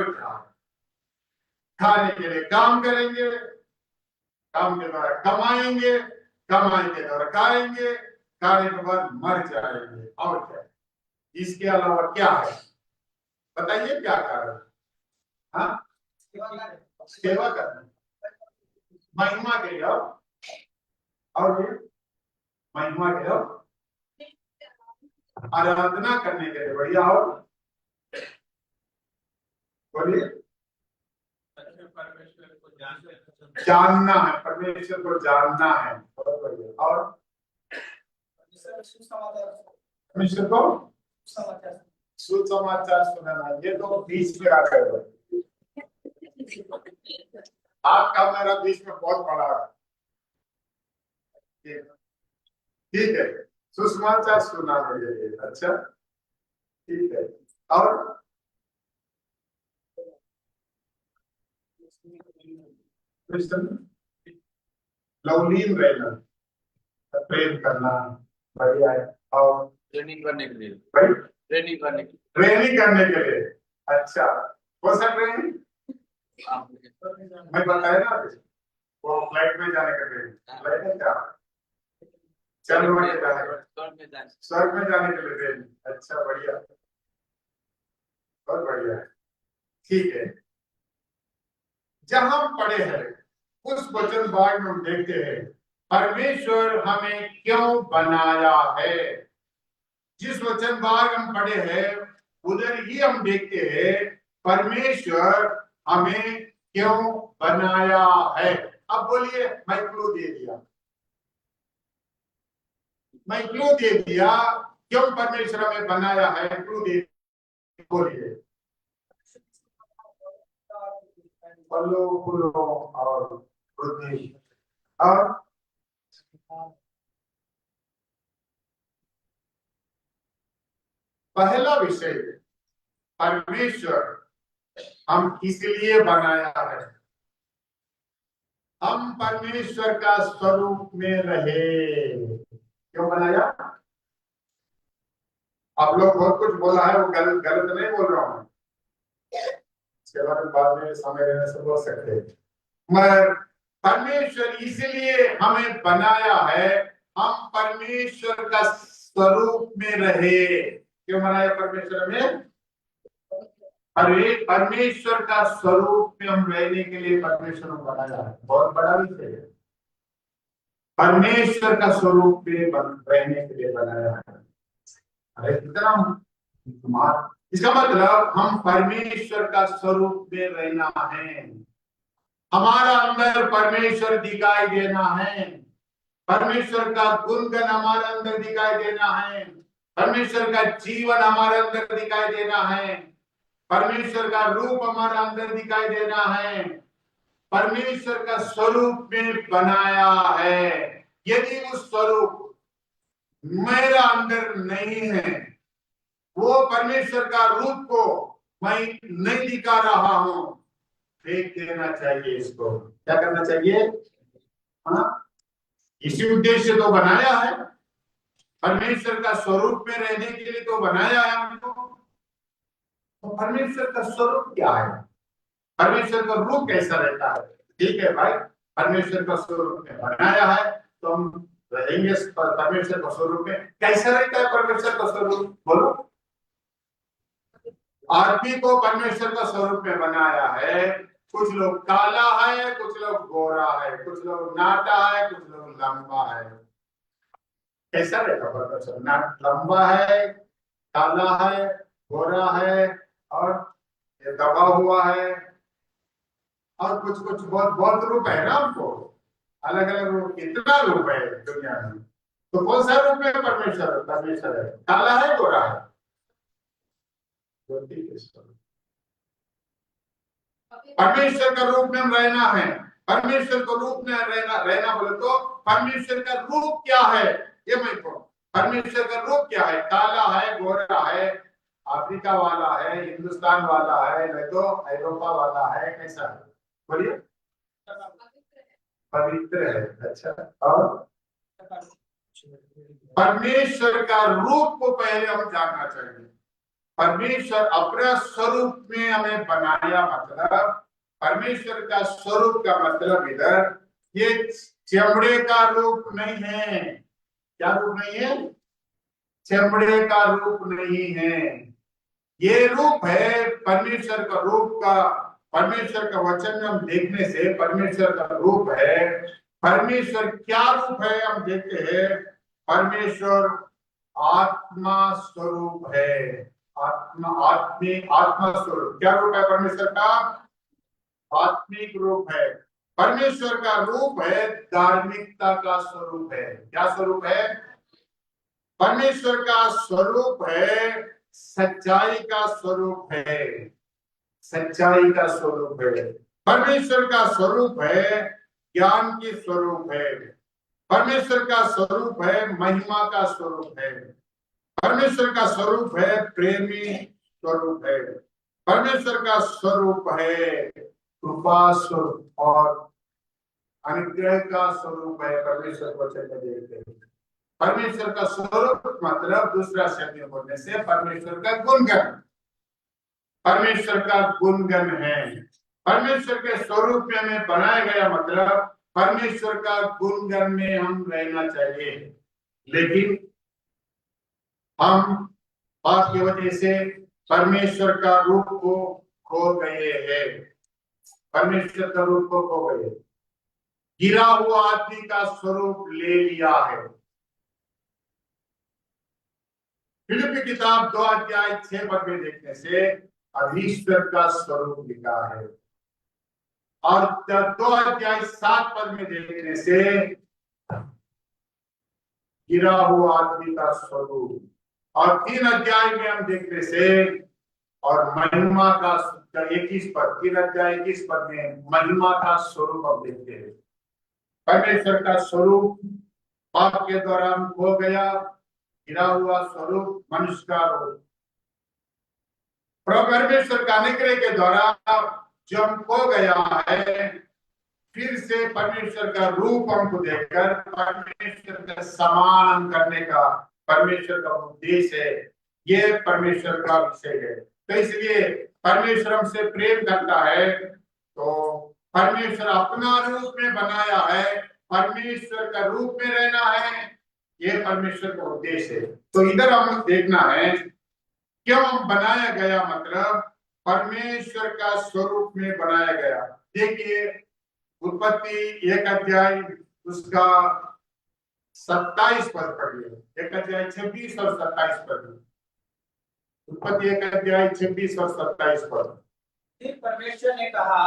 खाने के लिए काम करेंगे, काम के द्वारा कमाएंगे, कमाई के द्वारा खाएंगे, खाने के बाद मर जाएंगे, और क्या? इसके अलावा क्या है? बताइए क्या कारण? हाँ, सेवा करना, महिमा के लिए, और ये महिमा के लिए, आराधना करने के लिए। बढ़िया। और बोलिए, परमेश्वर को जानना है, परमेश्वर को जानना है। बहुत बढ़िया। और परमेश्वर को सुसमाचार सुनाना। ये तो बीच में आ गए। आज का मेरा बीच में बहुत बड़ा है। ठीक है, सुसमाचार सुनाने के लिए। अच्छा, ठीक है। और लवलीन रहना, प्रेम करना, बढ़िया है। और ट्रेनिंग करने के लिए, भाई ट्रेनिंग करने के लिए, ट्रेनिंग करने के लिए। अच्छा, कौन सा ट्रेनिंग? मैं बताया ना, वो फ्लाइट में जाने का ट्रेनिंग। फ्लाइट में क्या? चंद्रमा में जाने का, स्वर्ग में जाने के लिए ट्रेनिंग। अच्छा, बढ़िया, बहुत बढ़िया है। ठीक है, जहां हम पढ़े हैं उस वचन भाग में हम देखते हैं परमेश्वर हमें क्यों बनाया है। जिस वचन भाग हम पढ़े हैं उधर ही हम देखते हैं परमेश्वर हमें क्यों बनाया है। अब बोलिए, मैं क्लू दे दिया, मैं क्लू दे दिया, क्यों परमेश्वर हमें बनाया है, क्लू दे। बोलिए, फलों फूलों और वृद्धि। और पहला विषय, परमेश्वर हम इसलिए बनाया है, हम परमेश्वर का स्वरूप में रहे। क्यों बनाया? आप लोग बहुत कुछ बोला है, वो गलत गलत नहीं बोल रहा हूं, इसके बारे में बाद में समय रहने से बोल सकते हैं। मगर परमेश्वर इसलिए हमें बनाया है, हम परमेश्वर का स्वरूप में रहे। क्यों बनाया परमेश्वर में? अरे परमेश्वर का स्वरूप में हम रहने के लिए परमेश्वर को बनाया है। बहुत बड़ा विषय है। परमेश्वर का स्वरूप में रहने के लिए बनाया है। अरे कितना इसका मतलब हम परमेश्वर का स्वरूप में रहना है, हमारा अंदर परमेश्वर दिखाई देना है, परमेश्वर का गुणगण हमारे अंदर दिखाई देना है, परमेश्वर का जीवन हमारे अंदर दिखाई देना है, परमेश्वर का रूप हमारे अंदर दिखाई देना है, परमेश्वर का स्वरूप में बनाया है। यदि उस स्वरूप मेरा अंदर नहीं है, वो परमेश्वर का रूप को मैं नहीं दिखा रहा हूं, फेंक देना चाहिए। इसको क्या करना चाहिए? हाँ, इसी उद्देश्य तो बनाया है, परमेश्वर का स्वरूप में रहने के लिए तो बनाया है हमको। तो परमेश्वर का स्वरूप क्या है, परमेश्वर का रूप कैसा रहता है? ठीक है भाई, परमेश्वर का स्वरूप में बनाया है तो हम रहेंगे परमेश्वर का स्वरूप में। कैसा रहता है परमेश्वर का स्वरूप? बोलो। आदमी को परमेश्वर का स्वरूप में बनाया है। कुछ लोग काला है, कुछ लोग गोरा है, कुछ लोग नाटा है, कुछ लोग लंबा है। कैसा रहता परमेश्वर? लंबा है, काला है, गोरा है और ये दबा हुआ है, और कुछ कुछ बहुत बहुत रूप है ना हमको, अलग अलग रूप। कितना रूप है दुनिया में, तो कौन सा रूप में परमेश्वर? परमेश्वर है, काला है, गोरा है? परमेश्वर का रूप में हम रहना है। परमेश्वर को रूप में रहना बोले तो परमेश्वर का रूप क्या है ये मैं कहूँ। परमेश्वर का रूप क्या है? काला है, गोरा है, अफ्रीका वाला है, हिंदुस्तान वाला है, नहीं तो यूरोपा वाला है, कैसा है? बोलिए। पवित्र है। अच्छा, और परमेश्वर का रूप को पहले हम जानना चाहिए। परमेश्वर अपने स्वरूप में हमें बनाया, मतलब परमेश्वर का स्वरूप का मतलब इधर ये चमड़े का रूप नहीं है। क्या रूप नहीं है? चमड़े का रूप नहीं है। ये रूप है परमेश्वर का रूप का। परमेश्वर का वचन में हम देखने से परमेश्वर का रूप है। परमेश्वर क्या रूप है हम देखते हैं। परमेश्वर आत्मा स्वरूप है। आत्मा स्वरूप क्या रूप है परमेश्वर का? आत्मिक रूप है। परमेश्वर का रूप है धार्मिकता का स्वरूप है। क्या स्वरूप है? परमेश्वर का स्वरूप है सच्चाई का स्वरूप है। सच्चाई का स्वरूप है। परमेश्वर का स्वरूप है ज्ञान की स्वरूप है। परमेश्वर का स्वरूप है महिमा का स्वरूप है। परमेश्वर का स्वरूप है प्रेमी स्वरूप है। परमेश्वर का स्वरूप है कृपा स्वरूप और अनुग्रह का स्वरूप है। परमेश्वर को देखते हैं। परमेश्वर का स्वरूप मतलब दूसरा शब्द बोलने से परमेश्वर का गुणगण। परमेश्वर का गुणगण है। परमेश्वर के स्वरूप में हमें बनाया गया, मतलब परमेश्वर का गुणगण में हम रहना चाहिए। लेकिन हम पाप की वजह से परमेश्वर का रूप को खो गए हैं। परमेश्वर का रूप को खो गए, गिरा हुआ आदमी का स्वरूप ले लिया है। फिलिप्पी किताब 2 अध्याय 6 पद में देखने से ईश्वर का स्वरूप लिखा है, और 2 अध्याय 7 पद में देखने से गिरा हुआ आदमी का स्वरूप, और 3 अध्याय में हम देखने से और महिमा का 21 पद, 3 अध्याय 21 पद में महिमा का स्वरूप हम देखते हैं। परमेश्वर का स्वरूप पाप के दौरान खो गया, गिरा हुआ स्वरूप मनुष्य का रूप। परमेश्वर का अनुग्रह के द्वारा जो हम खो गया है, फिर से परमेश्वर का रूप हमको देखकर परमेश्वर का समान करने का परमेश्वर का उद्देश्य है। ये परमेश्वर का विषय है। तो इसलिए परमेश्वर हमसे प्रेम करता है, तो परमेश्वर अपना रूप में बनाया है, परमेश्वर का रूप में रहना है, ये परमेश्वर का उद्देश्य है। तो इधर हम देखना है क्यों बनाया गया, मतलब परमेश्वर का स्वरूप में बनाया गया। देखिए उत्पत्ति 1 अध्याय उसका 27 पद पढ़िए, 1 अध्याय 26 और 27 पद। उत्पत्ति 1 अध्याय 26 और 27 पद। फिर परमेश्वर ने कहा,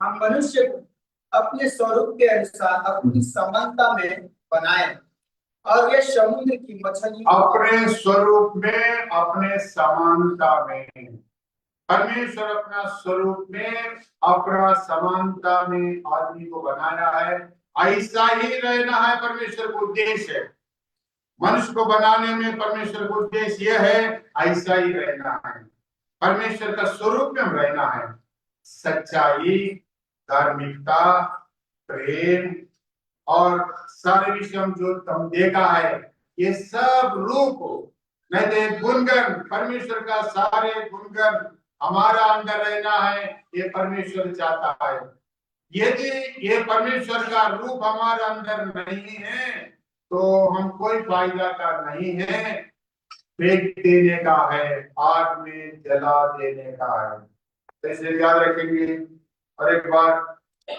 हम मनुष्य को अपने स्वरूप के अनुसार अपनी समानता में बनाए और वे समुद्र की मछली अपने स्वरूप में, अपने समानता में। परमेश्वर अपना स्वरूप में, अपना समानता में आदमी को बनाया है। ऐसा ही रहना है परमेश्वर का उद्देश्य है। मनुष्य को बनाने में परमेश्वर का उद्देश्य यह है, ऐसा ही रहना है। परमेश्वर का स्वरूप में हम रहना है। सच्चाई, धार्मिकता, प्रेम और सारे विषय हम जो हम देखा है, ये सब रूप नहीं तो गुणगण, परमेश्वर का सारे गुणगण हमारा अंदर रहना है, ये परमेश्वर चाहता है। यदि ये परमेश्वर का रूप हमारा अंदर नहीं है तो हम कोई फायदा का नहीं है, फेंक देने का है, आग में जला देने का है। तो इसे याद रखेंगे। और एक बार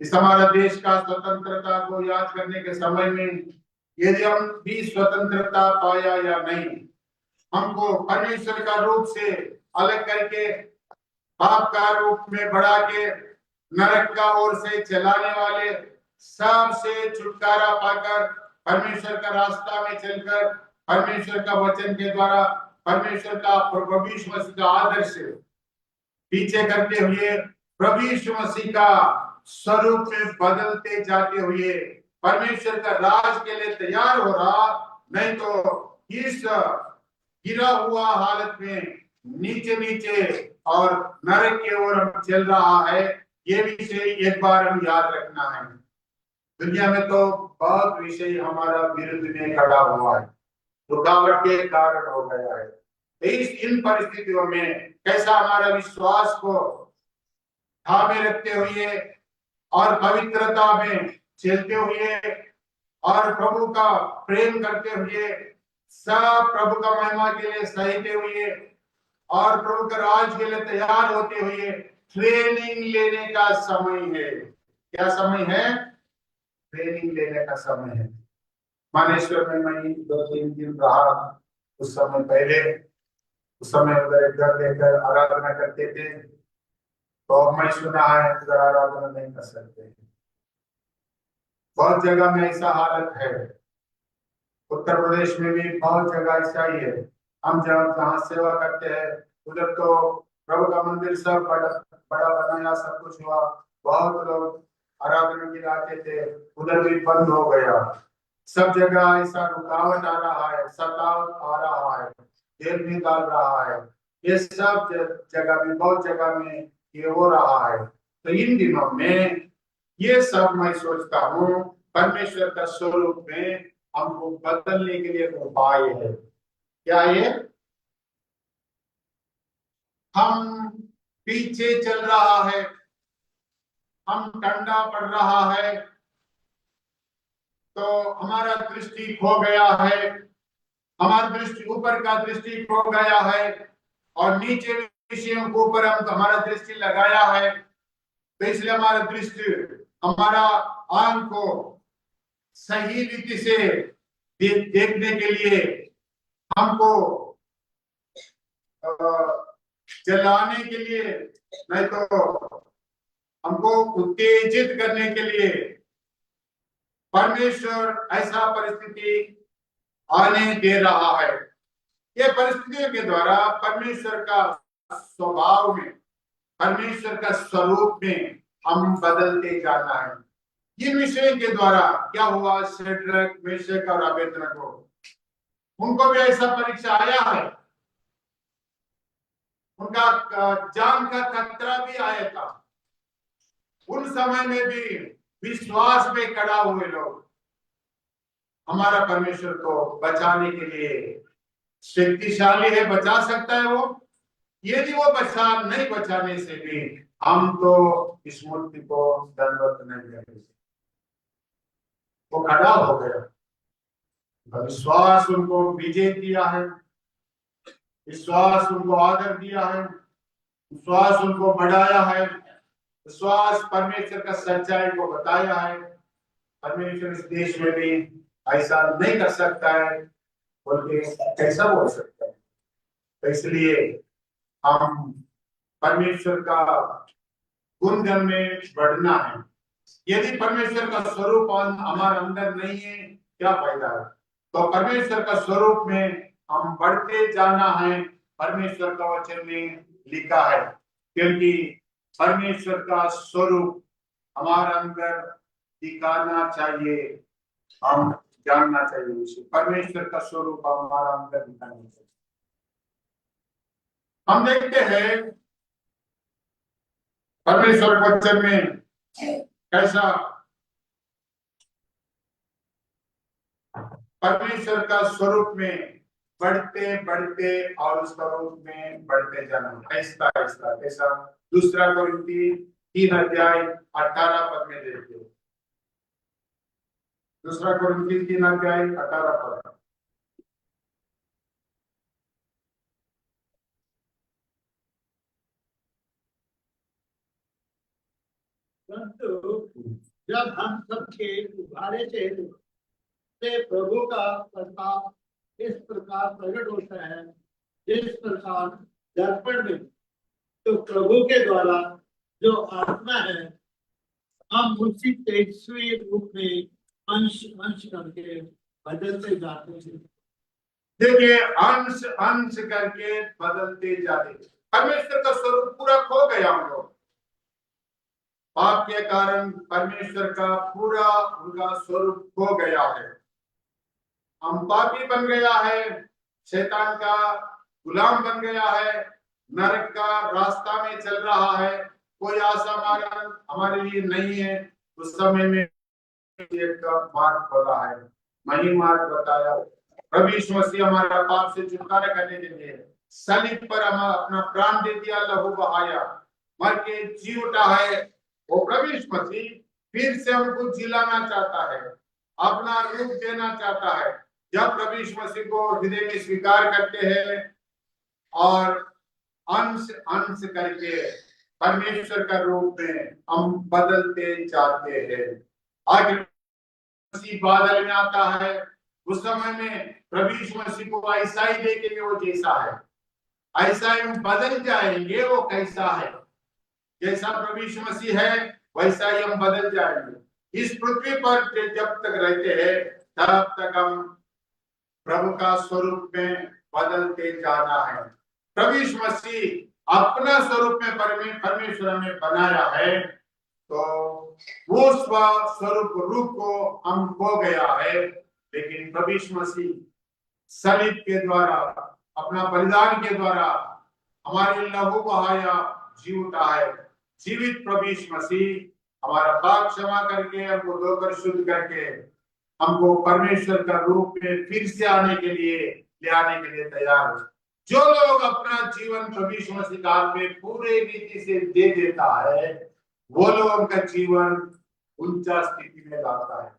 इस हमारा देश का स्वतंत्रता को याद करने के समय में यदि हम भी स्वतंत्रता पाया या नहीं, हमको परमेश्वर का रूप से अलग करके पाप का रूप में बढ़ा के नरक का ओर से चलाने वाले सबसे छुटकारा पाकर परमेश्वर का रास्ता में चलकर परमेश्वर का वचन के द्वारा परमेश्वर का प्रभु यीशु मसीह का आदर्श पीछे करते हुए प्रभु यीशु मसीह का स्वरूप में बदलते जाते हुए परमेश्वर का राज के लिए तैयार हो रहा, नहीं तो इस गिरा हुआ हालत में नीचे नीचे और नरक की ओर हम चल रहा है। ये विषय एक बार हम याद रखना है। दुनिया में तो बहुत विषय हमारा विरुद्ध में खड़ा हुआ है, रुकावट के कारण हो गया है। इन परिस्थितियों में कैसा हमारा विश्वास को थामे रखते हुए और पवित्रता में चलते हुए और प्रभु का प्रेम करते हुए, सब प्रभु का महिमा के लिए सहते हुए और प्रभु के राज के लिए तैयार होते हुए ट्रेनिंग लेने का समय है। क्या समय है? ट्रेनिंग लेने का समय है। मानेश्वर में मैं 2-3 दिन रहा। उस समय पहले, उस समय उधर एक घर लेकर आराधना करते थे, तो मैं सुना है उधर आराधना नहीं कर सकते। बहुत जगह में ऐसा हालत है। उत्तर प्रदेश में भी बहुत जगह ऐसा ही है। हम जहाँ सेवा करते हैं उधर तो प्रभु का मंदिर सब बड़ा बनाया, सब कुछ हुआ, बहुत लोग आराधना के लिए आते थे, उधर भी बंद हो गया। सब जगह ऐसा रुकावट आ रहा है, सताव आ रहा है, जेल में डाल रहा है। ये सब जगह में, बहुत जगह में ये हो रहा है। तो इन दिनों में ये सब मैं सोचता हूँ परमेश्वर का स्वरूप में हमको बदलने के लिए उपाय है। क्या ये? हम पीछे चल रहा है, हम ठंडा पड़ रहा है, तो हमारा दृष्टि खो गया है, हमारा दृष्टि ऊपर का दृष्टि खो गया है और नीचे विषयों के ऊपर हम हमारा दृष्टि लगाया है। तो इसलिए हमारा दृष्टि, हमारा आंख को सही रीति से देखने के लिए हमको जलाने के लिए, नहीं तो हमको उत्तेजित करने के लिए परमेश्वर ऐसा परिस्थिति आने दे रहा है। ये परिस्थितियों के द्वारा परमेश्वर का स्वभाव में, परमेश्वर का स्वरूप में हम बदलते जाना है। इन विषयों के द्वारा क्या हुआ? शद्रक, मेशक और अबेदनगो, उनको भी ऐसा परीक्षा आया है। उनका जान का खतरा भी आया था। उन समय में भी विश्वास में खड़ा हुए लोग हमारा परमेश्वर को बचाने के लिए शक्तिशाली है, बचा सकता है वो। यदि वो नहीं बचाने से भी हम तो इस मूर्ति को दंडवत नहीं करेंगे। वो खड़ा हो गया। विश्वास उनको विजय दिया है, विश्वास उनको आदर दिया है, विश्वास उनको बढ़ाया है, विश्वास परमेश्वर का सच्चाई को बताया है। परमेश्वर इस देश में भी ऐसा नहीं कर सकता है बोल के कैसा बोल सकते हैं? तो इसलिए हम परमेश्वर का गुणगन में बढ़ना है। यदि परमेश्वर का स्वरूप हमारे अंदर नहीं है, क्या फायदा है? तो परमेश्वर का स्वरूप में हम बढ़ते जाना है, परमेश्वर का वचन में लिखा है। क्योंकि परमेश्वर का स्वरूप हमारे अंदर दिखाना चाहिए, हम जानना चाहिए उसे। परमेश्वर का स्वरूप हमारा अंदर दिखाना चाहिए। हम देखते हैं परमेश्वर वचन में कैसा परमेश्वर का स्वरूप में बढ़ते बढ़ते और उस स्वरूप में बढ़ते जाना, ऐसा ऐसा ऐसा। दूसरा कोरिन्थी 3 अध्याय 18 पद में देखते हैं। दूसरा कोरिन्थी 3 अध्याय 18 पद। परंतु जब हम सबके उभारे से प्रभु का प्रताप इस प्रकार प्रकट होता है, जिस प्रकार दर्पण में तो प्रभु के द्वारा जो आत्मा है, हम उसी तेजस्वी रूप में अंश अंश करके बदलते जाते हैं। देखिए, अंश अंश करके बदलते जाते। परमेश्वर का स्वरूप पूरा खो गया हम लोग, पाप के कारण परमेश्वर का पूरा उनका स्वरूप खो गया है। हम पापी बन गया है, शैतान का गुलाम बन गया है, नरक का रास्ता में चल रहा है। कोई आशा हमारे लिए नहीं है। उस समय में एक मार्ग खोला है, वही मार्ग बताया। प्रभु यीशु मसीह हमारा पाप से छुटकारा करने के लिए सलीब पर हम अपना प्राण दे दिया, लहू बहाया, मर के जी उठा है। वो प्रभु यीशु मसीह फिर से हमको जिलाना चाहता है, अपना रूप देना चाहता है। जब प्रभु यीशु मसीह को हृदय में स्वीकार करते हैं और अंश अंश करके परमेश्वर का रूप में हम बदलते जाते हैं। आखिर मसीह बादल में आता है, उस समय में प्रभु यीशु मसीह को ऐसा ही देखेंगे वो जैसा है, ऐसा ही हम बदल जाएंगे। वो कैसा है? जैसा प्रभु यीशु मसीह है वैसा ही हम बदल जाएंगे। इस पृथ्वी पर जब तक रहते हैं तब तक हम प्रभु का स्वरूप में बदलते जाना है। प्रभु यीशु मसीह अपना स्वरूप में परमेश्वर में बनाया है, तो वो स्वरूप रूप को हम खो गया है। लेकिन प्रभु यीशु मसीह सलीब के द्वारा, अपना बलिदान के द्वारा हमारे लहू बहाया, जी उठा है। जीवित प्रभु यीशु मसीह हमारा पाप क्षमा करके, हमको धोकर शुद्ध करके, हमको परमेश्वर का रूप में फिर से आने के लिए, ले आने के लिए तैयार है। जो लोग अपना जीवन प्रभु यीशु मसीह के हाथ में पूरे रीति से दे देता है, वो लोगों का जीवन ऊंचा स्थिति में लाता है।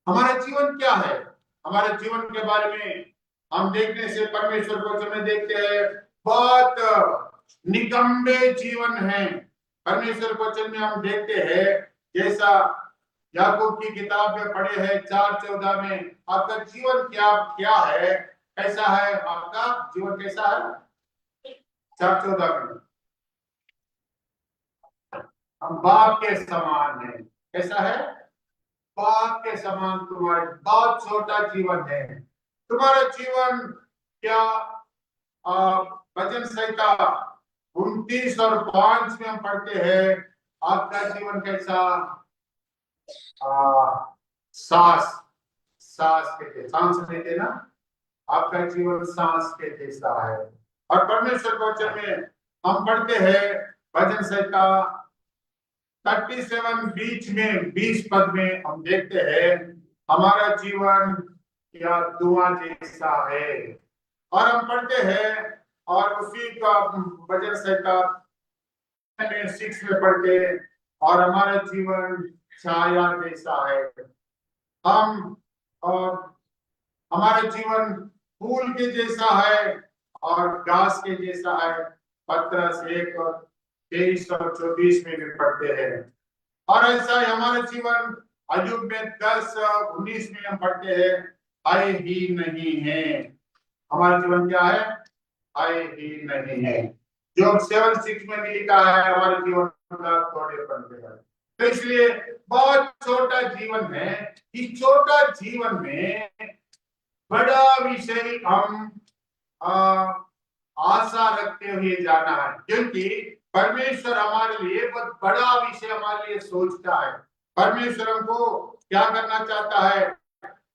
हमारा जीवन क्या है? हमारे जीवन के बारे में हम देखने से परमेश्वर को में देखते हैं, बहुत निकम्बे जीवन है। परमेश्वर वचन में हम देखते हैं, जैसा याकूब की किताब में पढ़े हैं 4:14 में, आपका जीवन क्या क्या है, कैसा है? आपका जीवन कैसा है? 4:14 में, हम बाप के समान हैं। कैसा है? बाप के समान। तुम्हारा बहुत छोटा जीवन है। तुम्हारा जीवन क्या? वचन संहिता 29 और 5 में हम पढ़ते हैं, आपका जीवन कैसा? सांस के सांस लेते ना, आपका जीवन सांस के जैसा है। और परमेश्वर के वचन में हम पढ़ते हैं, वचन संहिता 37 बीच में 20 पद में हम देखते हैं, हमारा जीवन क्या धुआं जैसा है। और हम पढ़ते हैं, और उसी का वचन संहिता 6 में पढ़ते हैं, और हमारा जीवन छाया जैसा है। हम और हमारा जीवन फूल के जैसा है और घास के जैसा है। पत्रस 1:23 और 24 में भी पढ़ते हैं। और ऐसा ही हमारा जीवन अयुब में 10:19 में हम पढ़ते हैं, आए ही नहीं है। हमारा जीवन क्या है? आए ही नहीं है। जो 7:6 में भी लिखा है, हमारे जीवन का थोड़ेपन के बारे में। तो इसलिए बहुत छोटा जीवन है। इस छोटा जीवन में बड़ा विषय हम आशा रखते हुए जाना है, क्योंकि परमेश्वर हमारे लिए बहुत बड़ा विषय हमारे लिए सोचता है। परमेश्वर हमको क्या करना चाहता है?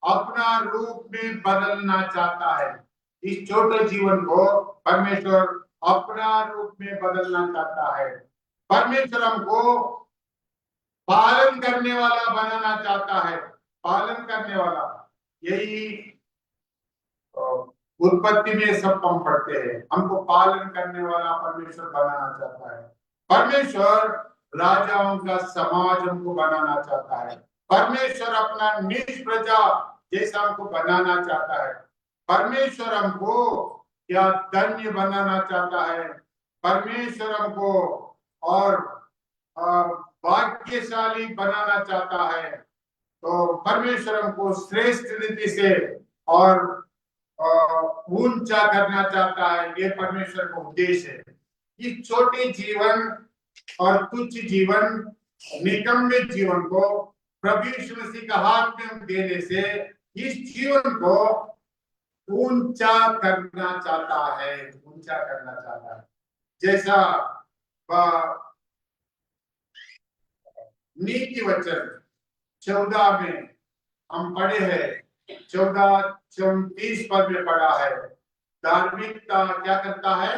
अपना रूप में बदलना चाहता है। इस छोटे जीवन को परमेश्वर अपना रूप में बदलना चाहता है। परमेश्वर हमको पालन करने वाला बनाना चाहता है। पालन करने वाला, यही उत्पत्ति में सब हम पढ़ते हैं। हमको पालन करने वाला परमेश्वर बनाना चाहता है। परमेश्वर राजाओं का समाज हमको बनाना चाहता है। परमेश्वर अपना निज प्रजा जैसा हमको बनाना चाहता है। परमेश्वर हमको क्या धन्य बनाना चाहता है। परमेश्वर हमको और भाग्यशाली बनाना चाहता है। तो परमेश्वर हमको श्रेष्ठ रीति से और ऊंचा करना चाहता है। ये परमेश्वर का उद्देश्य है। इस छोटे जीवन और तुच्छ जीवन, निकम्मे जीवन को प्रभु यीशु मसीह का हाथ में हम देने से इस जीवन को ऊंचा करना चाहता है। ऊंचा करना चाहता है। जैसा नीति वचन 14 में हम पढ़े हैं, 14:34 पद में पढ़ा है, धार्मिकता क्या करता है?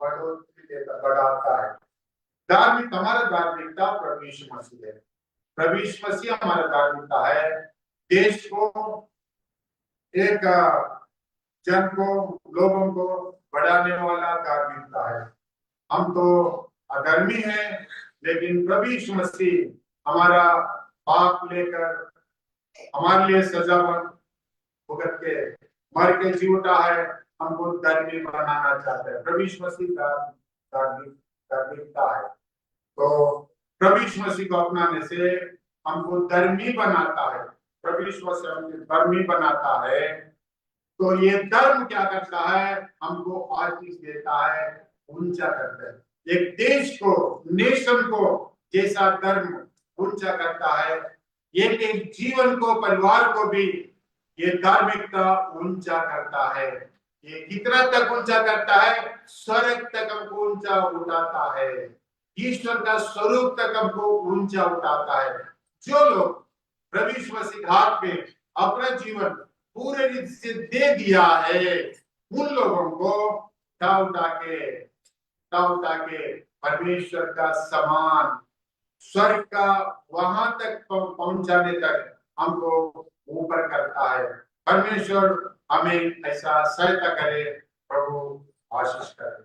बढ़ोतरी देता, बढ़ाता है। धार्मिक, हमारा धार्मिकता प्रभु यीशु मसीह है। प्रभु यीशु मसीह हमारा धार्मिकता है। देश को, एक जन को, लोगों को बढ़ाने वाला धार्मिकता है। हम तो अधर्मी हैं, लेकिन प्रभु यीशु मसीह हमारा पाप लेकर हमारे लिए सजा भुगत के मर के जी उठा है। हमको धर्मी बनाना चाहता है। प्रभु यीशु मसीह धार्मिकता है। तो प्रभु यीशु मसीह को अपनाने से हमको धर्मी बनाता है। प्रभु यीशु मसीह हमको धर्मी बनाता है। तो ये धर्म क्या करता है? हमको आशीष देता है, ऊंचा करता है। एक देश को, नेशन को जैसा धर्म ऊंचा करता है, एक जीवन को, परिवार को भी ये धार्मिकता ऊंचा करता है। ये कितना तक ऊंचा करता है? स्वर्ग तक हमको ऊंचा उठाता है। ईश्वर का स्वरूप तक हमको ऊंचा उठाता है। जो लोग प्रभु यीशु मसीह हाथ में अपना जीवन पूरे रीति से दे दिया है, उन लोगों को उठा के परमेश्वर का समान स्वर्ग का वहां तक पहुंचाने तक हमको ऊपर करता है। परमेश्वर हमें ऐसा सहायता करे। प्रभु आशीष करे।